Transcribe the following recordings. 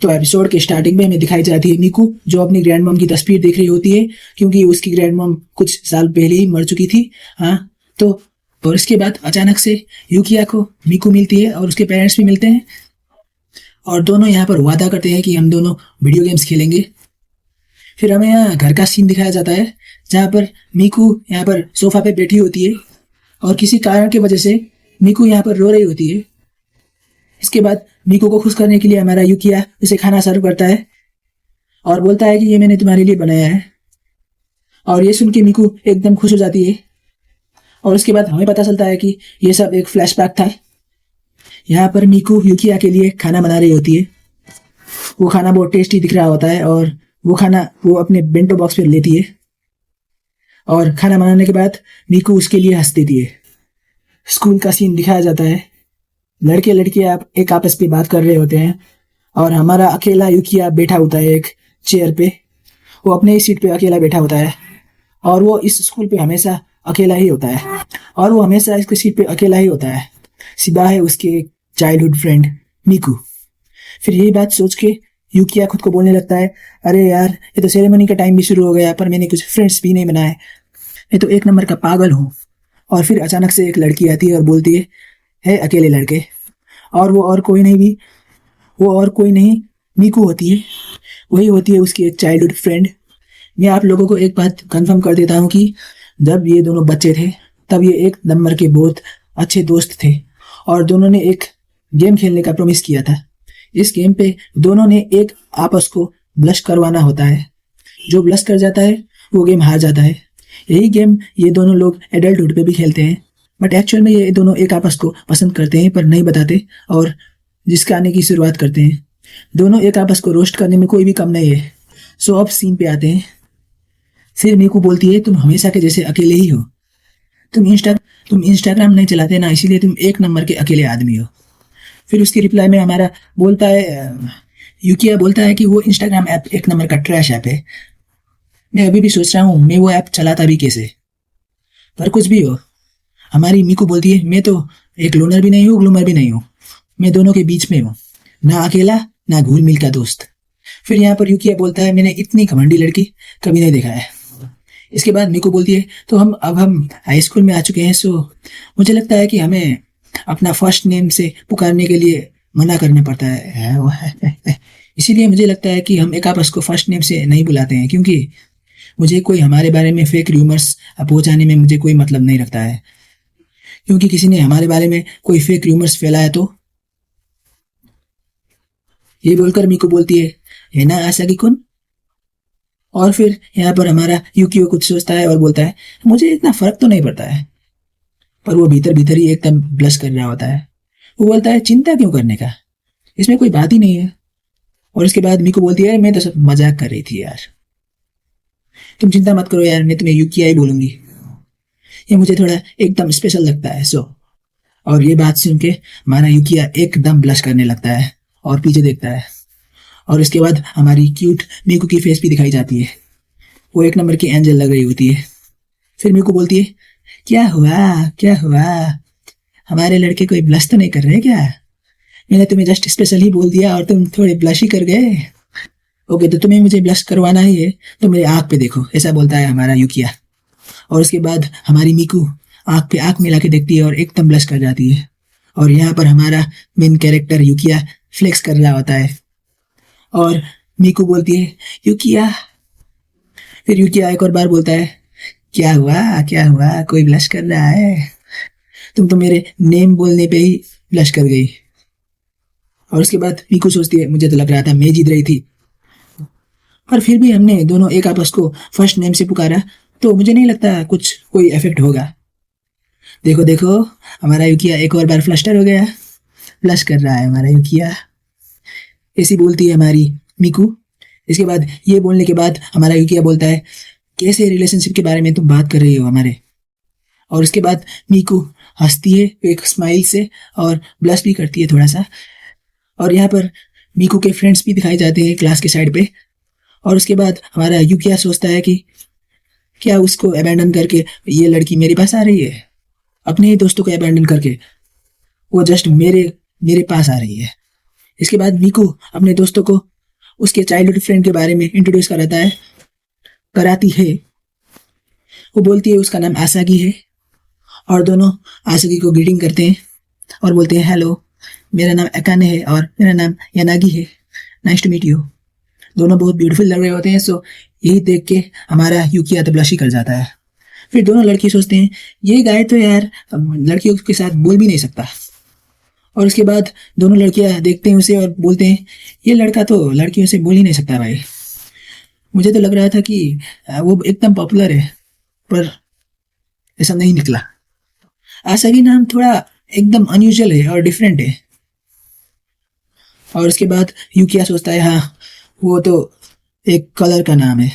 तो एपिसोड के स्टार्टिंग में हमें दिखाई जाती है मीकू, जो अपनी ग्रैंड मॉम की तस्वीर देख रही होती है, क्योंकि उसकी ग्रैंड मॉम कुछ साल पहले ही मर चुकी थी। हाँ, तो और इसके बाद अचानक से यूकिया को मीकू मिलती है और उसके पेरेंट्स भी मिलते हैं, और दोनों यहाँ पर वादा करते हैं कि हम दोनों वीडियो गेम्स खेलेंगे। फिर हमें यहाँ घर का सीन दिखाया जाता है, जहाँ पर मीकू यहाँ पर सोफा पे बैठी होती है और किसी कारण की वजह से मीकू यहाँ पर रो रही होती है। इसके बाद मीकू को खुश करने के लिए हमारा यूकिया उसे खाना सर्व करता है और बोलता है कि ये मैंने तुम्हारे लिए बनाया है। और ये सुन के मीकू एकदम खुश हो जाती है। और उसके बाद हमें पता चलता है कि ये सब एक फ्लैशबैक था। यहाँ पर मीकू यूकिया के लिए खाना बना रही होती है। वो खाना बहुत टेस्टी दिख रहा होता है और वो खाना वो अपने बेंटो बॉक्स में लेती है, और खाना बनाने के बाद मीकू उसके लिए हंस देती है। स्कूल का सीन दिखाया जाता है। लड़के लड़कियां एक आपस में बात कर रहे होते हैं और हमारा अकेला यूकिया बैठा होता है एक चेयर पे। वो अपने ही सीट पे अकेला बैठा होता है और वो इस स्कूल पे हमेशा अकेला ही होता है, और वो हमेशा इसके सीट पे अकेला ही होता है, सिवाय है उसके चाइल्डहुड फ्रेंड मीकू। फिर यही बात सोच के यूकिया खुद को बोलने लगता है, अरे यार, ये तो सेरेमनी का टाइम भी शुरू हो गया पर मैंने कुछ फ्रेंड्स भी नहीं बनाए, मैं तो एक नंबर का पागल हूँ। और फिर अचानक से एक लड़की आती है और बोलती है अकेले लड़के, और वो और कोई नहीं मीकू होती है। वही होती है उसकी एक चाइल्डहुड फ्रेंड। मैं आप लोगों को एक बात कंफर्म कर देता हूँ कि जब ये दोनों बच्चे थे तब ये एक नंबर के बहुत अच्छे दोस्त थे, और दोनों ने एक गेम खेलने का प्रॉमिस किया था। इस गेम पे दोनों ने एक आपस को ब्लश करवाना होता है। जो ब्लश कर जाता है वो गेम हार जाता है। यही गेम ये दोनों लोग एडल्टहुड पे भी खेलते हैं, बट एक्चुअल में ये दोनों एक आपस को पसंद करते हैं पर नहीं बताते, और जिसका आने की शुरुआत करते हैं। दोनों एक आपस को रोस्ट करने में कोई भी कम नहीं है। सो अब सीन पे आते हैं। फिर मीकू बोलती है, तुम हमेशा के जैसे अकेले ही हो, तुम इंस्टाग्राम नहीं चलाते ना, इसीलिए तुम एक नंबर के अकेले आदमी हो। फिर उसकी रिप्लाई में हमारा बोलता है यूकिया बोलता है कि वो इंस्टाग्राम ऐप एक नंबर का ट्रैश ऐप है। मैं अभी भी सोच रहा हूँ मैं वो ऐप चलाता भी कैसे। पर कुछ भी हो, हमारी मीकू बोलती है, मैं तो एक लोनर भी नहीं हूँ, ग्लूमर भी नहीं हूँ, मैं दोनों के बीच में हूँ, ना अकेला ना घुल मिल का दोस्त। फिर यहाँ पर यूकिया बोलता है, मैंने इतनी घमंडी लड़की कभी नहीं देखा है। इसके बाद मीकू बोलती है, तो हम हाई स्कूल में आ चुके हैं, सो मुझे लगता है कि हमें अपना फर्स्ट नेम से पुकारने के लिए मना करना पड़ता है। इसीलिए मुझे लगता है कि हम एक आपस को फर्स्ट नेम से नहीं बुलाते हैं, क्योंकि मुझे कोई हमारे बारे में फेक र्यूमर्स पहुंचाने में मुझे कोई मतलब नहीं रखता है। क्योंकि किसी ने हमारे बारे में कोई फेक र्यूमर्स फैलाया तो। ये बोलकर मीकू बोलती है ना आशा की कुन। और फिर यहाँ पर हमारा यूकियो कुछ सोचता है और बोलता है, मुझे इतना फर्क तो नहीं पड़ता है। पर वो भीतर भीतर ही एकदम ब्लश कर रहा होता है। वो बोलता है, चिंता क्यों करने का, इसमें कोई बात ही नहीं है। और इसके बाद मीकू बोलती है, मैं तो सब मजाक कर रही थी यार, तुम चिंता मत करो यार, मैं तुम्हें यूकिया ही बोलूंगी, ये मुझे थोड़ा एकदम स्पेशल लगता है। सो और ये बात सुन के हमारा यूकिया एकदम ब्लश करने लगता है और पीछे देखता है। और इसके बाद हमारी क्यूट मीकू की फेस भी दिखाई जाती है। वो एक नंबर की एंजल लग रही होती है। फिर मीकू बोलती है, क्या हुआ, हमारे लड़के कोई ब्लश तो नहीं कर रहे क्या? मैंने तुम्हें जस्ट स्पेशल ही बोल दिया और तुम थोड़े ब्लश ही कर गए। ओके, तो तुम्हें मुझे ब्लश करवाना ही है तो मेरे आँख पे देखो, ऐसा बोलता है हमारा यूकिया। और उसके बाद हमारी मीकू आँख पे आँख मिला के देखती है और एकदम ब्लश कर जाती है। और यहाँ पर हमारा मेन कैरेक्टर यूकिया फ्लेक्स कर रहा होता है और मीकू बोलती है, यूकिया। फिर यूकिया एक और बार बोलता है, क्या हुआ, कोई ब्लश कर रहा है? तुम तो मेरे नेम बोलने पे ही ब्लश कर गई। और उसके बाद मीकू सोचती है, मुझे तो लग रहा था मैं जीत रही थी, पर फिर भी हमने दोनों एक आपस को फर्स्ट नेम से पुकारा तो मुझे नहीं लगता कुछ कोई इफेक्ट होगा। देखो हमारा यूकिया एक और बार फ्लस्टर हो गया, ब्लश कर रहा है हमारा यूकिया, ऐसी बोलती है हमारी मीकू। इसके बाद ये बोलने के बाद हमारा यूकिया बोलता है, कैसे रिलेशनशिप के बारे में तुम बात कर रही हो हमारे? और उसके बाद मीकू हंसती है एक स्माइल से और ब्लश भी करती है थोड़ा सा। और यहाँ पर मीकू के फ्रेंड्स भी दिखाई जाते हैं क्लास के साइड पे। और उसके बाद हमारा यूकिया सोचता है कि क्या उसको अबैंडन करके ये लड़की मेरे पास आ रही है, अपने ही दोस्तों को अबैंडन करके वो जस्ट मेरे पास आ रही है। इसके बाद मीकू अपने दोस्तों को उसके चाइल्डहुड फ्रेंड के बारे में इंट्रोड्यूस कराती है। वो बोलती है उसका नाम आसागी है और दोनों आसागी को ग्रीटिंग करते हैं और बोलते हैं हेलो, मेरा नाम अकाने है और मेरा नाम यानागी है, नाइस टू मीट यू। दोनों बहुत ब्यूटीफुल लग रहे होते हैं। सो यही देख के हमारा यूकिया तो ब्लश ही कर जाता है। फिर दोनों लड़के सोचते हैं ये गाय तो यार लड़कियों के साथ बोल भी नहीं सकता। और उसके बाद दोनों लड़कियां देखते हैं उसे और बोलते हैं ये लड़का तो लड़कियों से बोल ही नहीं सकता भाई। मुझे तो लग रहा था कि वो एकदम पॉपुलर है, पर ऐसा नहीं निकला। आसागी नाम थोड़ा एकदम अनयूजुअल है और डिफरेंट है। और उसके बाद यूकिया सोचता है हाँ वो तो एक कलर का नाम है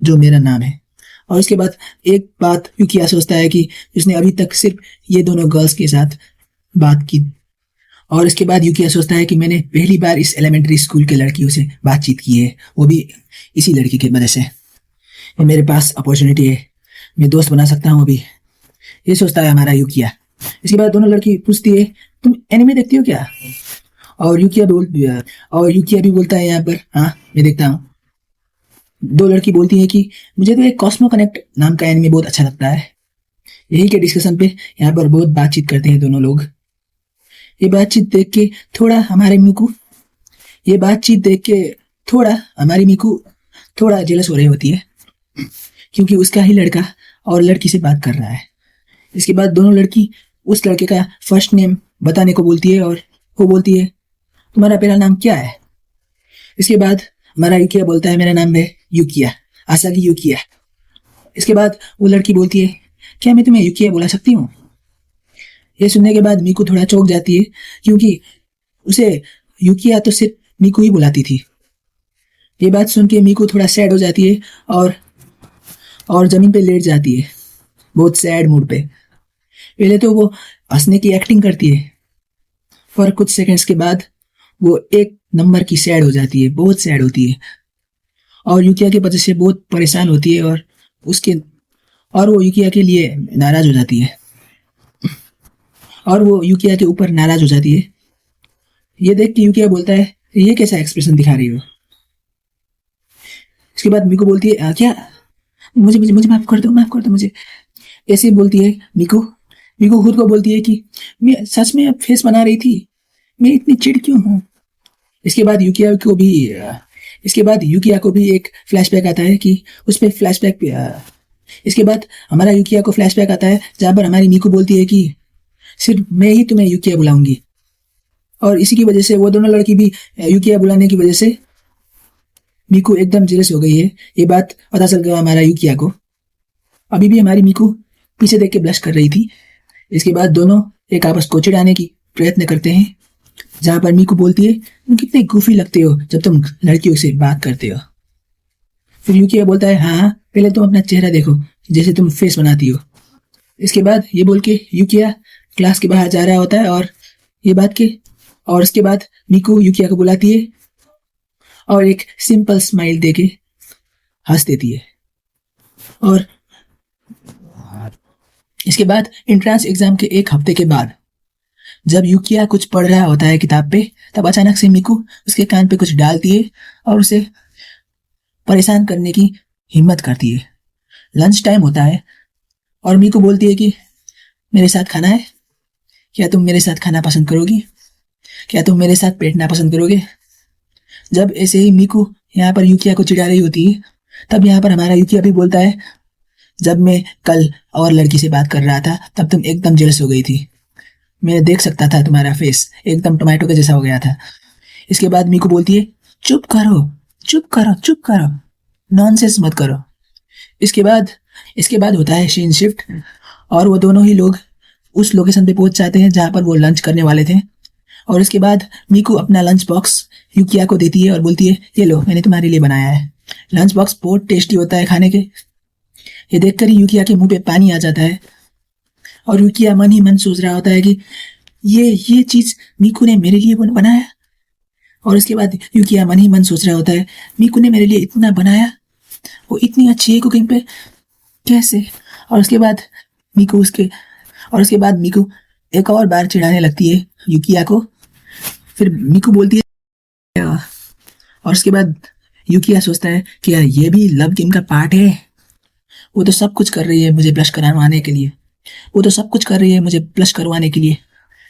जो मेरा नाम है। और उसके बाद एक बात यूकिया सोचता है कि उसने अभी तक सिर्फ ये दोनों गर्ल्स के साथ बात की। और इसके बाद यूकिया सोचता है कि मैंने पहली बार इस एलिमेंट्री स्कूल के लड़कियों से बातचीत की है, वो भी इसी लड़की की वजह से। ये मेरे पास अपॉर्चुनिटी है, मैं दोस्त बना सकता हूँ अभी, ये सोचता है हमारा यूकिया। इसके बाद दोनों लड़की पूछती है तुम एनिमे देखती हो क्या? और यूकिया भी बोलता है यहाँ पर हाँ मैं देखता हूँ। दो लड़की बोलती है कि मुझे तो एक कॉस्मो कनेक्ट नाम का एनिमे बहुत अच्छा लगता है। यही के डिस्कशन पे यहाँ पर बहुत बातचीत करते हैं दोनों लोग। ये बातचीत देख के थोड़ा हमारी मीकू थोड़ा जेलस हो रही होती है क्योंकि उसका ही लड़का और लड़की से बात कर रहा है। इसके बाद दोनों लड़की उस लड़के का फर्स्ट नेम बताने को बोलती है और वो बोलती है तुम्हारा पहला नाम क्या है? इसके बाद हमारा यूकिया बोलता है मेरा नाम है यूकिया, आसागी यूकिया। इसके बाद वो लड़की बोलती है क्या मैं तुम्हें यूकिया बुला सकती हूँ? ये सुनने के बाद मीकू थोड़ा चौंक जाती है क्योंकि उसे यूकिया तो सिर्फ मीकू ही बुलाती थी। ये बात सुन के मीकू थोड़ा सैड हो जाती है और जमीन पे लेट जाती है बहुत सैड मूड पे। पहले तो वो हंसने की एक्टिंग करती है पर कुछ सेकंड्स के बाद वो एक नंबर की सैड हो जाती है, बहुत सैड होती है और यूकिया के वजह से बहुत परेशान होती है और वो यूकिया के लिए नाराज हो जाती है और वो यूकिया के ऊपर नाराज हो जाती है। ये देख के यूकिया बोलता है ये कैसा एक्सप्रेशन दिखा रही हो? इसके बाद मीकू बोलती है क्या मुझे मुझे मुझे माफ कर दो मुझे, ऐसे बोलती है मीकू खुद को बोलती है कि मैं सच में अब फेस बना रही थी, मैं इतनी चिढ़ क्यों हूँ। इसके बाद यूकिया को भी एक फ्लैशबैक आता है कि उस पे फ्लैशबैक इसके बाद हमारा यूकिया को फ्लैशबैक आता है जहाँ पर हमारी मीकू बोलती है कि सिर्फ मैं ही तुम्हें यूकिया बुलाऊंगी। और इसी की वजह से वो दोनों लड़की भी यूकिया बुलाने की वजह से मीकू एकदम जेलस हो गई है। ये बात पता चल गया हमारा यूकिया को। अभी भी हमारी मीकू पीछे देख के ब्लश कर रही थी। इसके बाद दोनों एक आपस को चिढ़ाने की प्रयत्न करते हैं जहाँ पर मीकू बोलती है तुम कितने गुफी लगते हो जब तुम लड़कियों से बात करते हो। फिर यूकिया बोलता है हाँ पहले तुम अपना चेहरा देखो जैसे तुम फेस बनाती हो। इसके बाद ये बोल के यूकिया क्लास के बाहर जा रहा होता है और इसके बाद मीकू यूकिया को बुलाती है और एक सिंपल स्माइल देके हंस देती है। और इसके बाद एंट्रेंस एग्जाम के एक हफ्ते के बाद जब यूकिया कुछ पढ़ रहा होता है किताब पे, तब अचानक से मीकू उसके कान पे कुछ डालती है और उसे परेशान करने की हिम्मत करती है। लंच टाइम होता है और मीकू बोलती है कि मेरे साथ खाना है, क्या तुम मेरे साथ खाना पसंद करोगी? क्या तुम मेरे साथ बैठना पसंद करोगे? जब ऐसे ही मीकू यहाँ पर यूकिया को चिढ़ा रही होती है तब यहाँ पर हमारा यूकिया भी बोलता है जब मैं कल और लड़की से बात कर रहा था तब तुम एकदम जेलस हो गई थी, मैं देख सकता था तुम्हारा फेस एकदम टोमेटो के जैसा हो गया था। इसके बाद मीकू बोलती है चुप करो, नॉनसेंस मत करो। इसके बाद होता है सीन शिफ्ट और वो दोनों ही लोग उस लोकेशन पे पहुंच जाते हैं जहाँ पर वो लंच करने वाले थे। और इसके बाद मीकू अपना लंच बॉक्स यूकिया को देती है और बोलती है ये लो मैंने तुम्हारे लिए बनाया है। लंच बॉक्स बहुत टेस्टी होता है खाने के। ये देखकर ही यूकिया के मुंह पे पानी आ जाता है और यूकिया मन ही मन सोच रहा होता है कि ये चीज मीकू ने मेरे लिए बनाया। और इसके बाद यूकिया मन ही मन सोच रहा होता है मीकू ने मेरे लिए इतना बनाया, वो इतनी अच्छी है कुकिंग पे, कैसे? और उसके बाद मीकू एक और बार चिढ़ाने लगती है यूकिया को। फिर मीकू बोलती है और उसके बाद यूकिया सोचता है कि यार ये भी लव गेम का पार्ट है। वो तो सब कुछ कर रही है मुझे ब्लश करवाने के लिए, वो तो सब कुछ कर रही है मुझे ब्लश करवाने के लिए।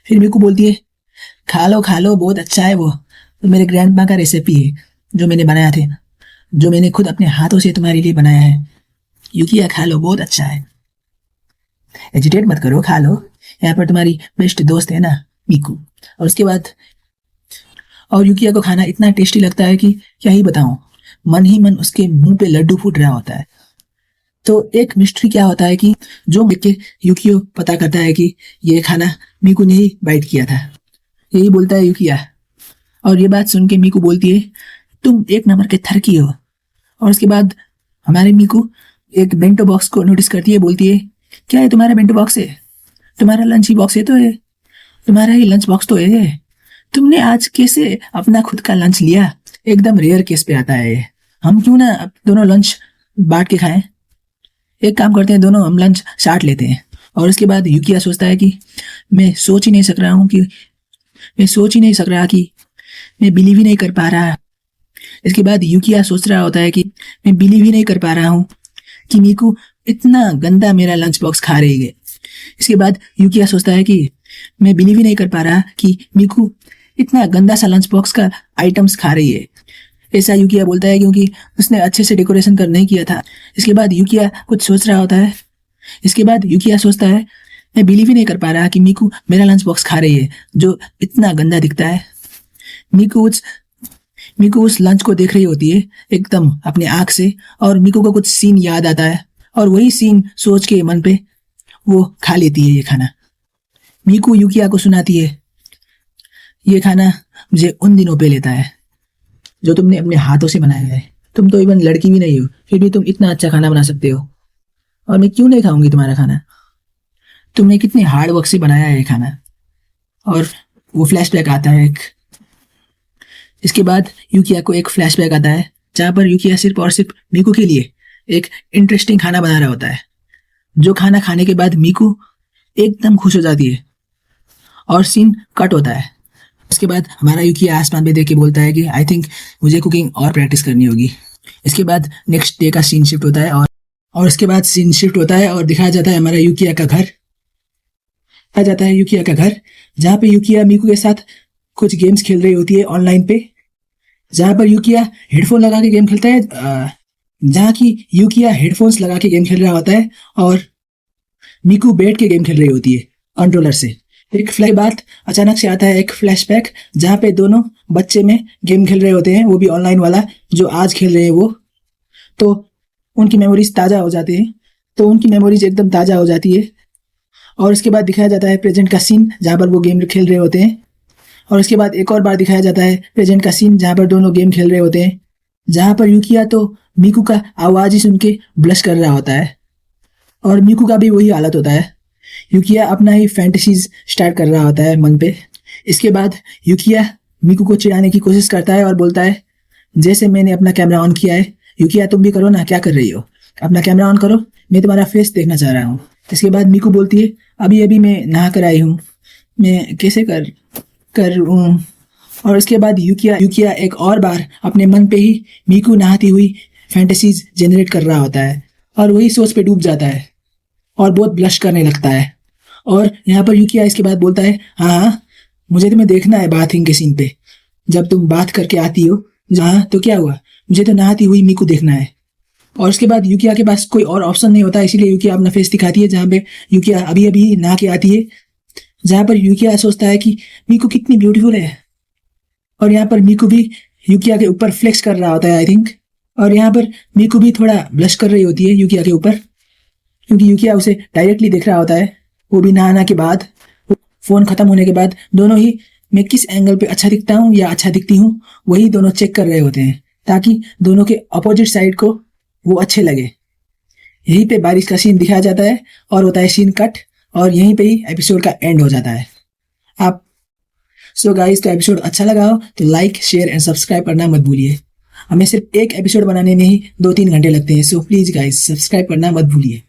फिर मीकू बोलती है खा लो बहुत अच्छा है, वो तो मेरे ग्रैंडमा का रेसिपी है जो मैंने बनाया थे, जो मैंने खुद अपने हाथों से तुम्हारे लिए बनाया है। यूकिया खा लो बहुत अच्छा है, एजिटेट मत करो, खा लो, यहाँ पर तुम्हारी बेस्ट दोस्त है ना मीकू। और उसके बाद और यूकिया को खाना इतना टेस्टी लगता है कि क्या ही बताऊं, मन ही मन उसके मुंह पे लड्डू फूट रहा होता है। तो एक मिस्ट्री क्या होता है कि जो देख के यूकियो पता करता है कि ये खाना मीकू ने ही बाइट किया था, यही बोलता है यूकिया। और ये बात सुन के मीकू बोलती है तुम एक नंबर के थरकी हो। और उसके बाद हमारे मीकू एक बेंटो बॉक्स को नोटिस करती है, बोलती है क्या है तुम्हारा बेंटो बॉक्स है, तुम्हारा लंच ही बॉक्स है, तो है तुम्हारा ही लंच बॉक्स तो है, तुमने आज कैसे अपना खुद का लंच लिया, एकदम रेयर केस पे आता है ये। हम क्यों ना दोनों लंच बांट के खाएं, एक काम करते हैं दोनों हम लंच साट लेते हैं। और उसके बाद यूकिया सोचता है कि मैं सोच ही नहीं सक रहा कि मैं बिलीव ही नहीं कर पा रहा। इसके बाद यूकिया सोच रहा होता है कि मैं बिलीव ही नहीं कर पा रहा हूँ कि मीकू इतना गंदा मेरा लंच बॉक्स खा रही है। इसके बाद यूकिया सोचता है कि मैं बिलीव ही नहीं कर पा रहा कि मीकू इतना गंदा सा लंच बॉक्स का आइटम्स खा रही है। ऐसा यूकिया बोलता है क्योंकि उसने अच्छे से डेकोरेशन कर नहीं किया था। इसके बाद यूकिया कुछ सोच रहा होता है। इसके बाद यूकिया सोचता है मैं बिलीव ही नहीं कर पा रहा कि मीकू मेरा लंच बॉक्स खा रही है जो इतना गंदा दिखता है। मीकू उस लंच को देख रही होती है एकदम अपने आँख से, और मीकू को कुछ सीन याद आता है और वही सीन सोच के मन पे वो खा लेती है ये खाना। मीकू यूकिया को सुनाती है ये खाना मुझे उन दिनों पे लेता है जो तुमने अपने हाथों से बनाया है। तुम तो इवन लड़की भी नहीं हो, फिर भी तुम इतना अच्छा खाना बना सकते हो, और मैं क्यों नहीं खाऊंगी तुम्हारा खाना, तुमने कितने हार्ड वर्क से बनाया है ये खाना। और वो फ्लैशबैक आता है एक। इसके बाद यूकिया को एक फ्लैशबैक आता है जहाँ पर यूकिया सिर्फ और सिर्फ मीकू के लिए एक इंटरेस्टिंग खाना बना रहा होता है, जो खाना खाने के बाद मीकू एकदम खुश हो जाती है और सीन कट होता है। इसके बाद हमारा यूकिया आसमान पे देख के बोलता है कि आई थिंक मुझे कुकिंग और प्रैक्टिस करनी होगी। इसके बाद नेक्स्ट डे का सीन शिफ्ट होता है और उसके बाद सीन शिफ्ट होता है और दिखाया जाता है हमारा यूकिया का घर। दिखाया जाता है यूकिया का घर जहाँ पे यूकिया मीकू के साथ कुछ गेम्स खेल रही होती है ऑनलाइन पे, जहाँ पर यूकिया हेडफोन लगा के गेम खेलता है, जहाँ की यूकिया हेडफोन्स लगा के गेम खेल रहा होता है और मीकू बैठ के गेम खेल रही होती है कंट्रोलर से। एक फ्लैश बात अचानक से आता है, एक फ्लैशबैक जहाँ पे दोनों बच्चे में गेम खेल रहे होते हैं, वो भी ऑनलाइन वाला जो आज खेल रहे हैं वो। तो उनकी मेमोरीज ताज़ा हो जाती हैं, तो उनकी मेमोरीज एकदम ताज़ा हो जाती है। और उसके बाद दिखाया जाता है प्रेजेंट का सीन जहाँ पर वो गेम खेल रहे होते हैं। और उसके बाद एक और बार दिखाया जाता है प्रेजेंट का सीन जहाँ पर दोनों गेम खेल रहे होते हैं, जहाँ पर यूकिया तो मीकू का आवाज़ ही सुन के ब्लश कर रहा होता है और मीकू का भी वही हालत होता है। यूकिया अपना ही फैंटेसीज स्टार्ट कर रहा होता है मन पे। इसके बाद यूकिया मीकू को चिढ़ाने की कोशिश करता है और बोलता है जैसे मैंने अपना कैमरा ऑन किया है, यूकिया तुम भी करो ना, क्या कर रही हो, अपना कैमरा ऑन करो, मैं तुम्हारा फेस देखना चाह रहा हूँ। इसके बाद मीकू बोलती है अभी अभी मैं नहा कर आई हूँ, मैं कैसे कर और उसके बाद यूकिया एक और बार अपने मन पे ही मीकू नहाती हुई फैंटेसीज जनरेट कर रहा होता है और वही सोच पे डूब जाता है और बहुत ब्लश करने लगता है। और यहाँ पर यूकिया इसके बाद बोलता है हाँ मुझे तुम्हें देखना है बाथिंग के सीन पे, जब तुम बात करके आती हो, हाँ तो क्या हुआ, मुझे तो नहाती हुई मीकू देखना है। और उसके बाद यूकिया के पास कोई और ऑप्शन नहीं होता, इसीलिए यूकिया अपना फेस दिखाती है जहाँ पे यूकिया अभी अभी नहा के आती है, जहाँ पर यूकिया सोचता है कि मीकू कितनी ब्यूटीफुल है। और यहाँ पर मीकू भी यूकिया के ऊपर फ्लेक्स कर रहा होता है आई थिंक, और यहाँ पर मीकू भी थोड़ा ब्लश कर रही होती है यूकिया के ऊपर, क्योंकि यूकिया उसे डायरेक्टली देख रहा होता है, वो भी नहाना के बाद, फ़ोन ख़त्म होने के बाद दोनों ही मैं किस एंगल पे अच्छा दिखता हूँ या अच्छा दिखती हूँ वही दोनों चेक कर रहे होते हैं ताकि दोनों के अपोजिट साइड को वो अच्छे लगे। यहीं पे बारिश का सीन दिखाया जाता है और होता है सीन कट, और यहीं पे ही एपिसोड का एंड हो जाता है। आप सो गाइस, तो एपिसोड अच्छा लगा हो तो लाइक शेयर एंड सब्सक्राइब करना मत भूलिए। हमें सिर्फ एक एपिसोड बनाने में ही 2-3 घंटे लगते हैं, सो प्लीज़ गाइस सब्सक्राइब करना मत भूलिए।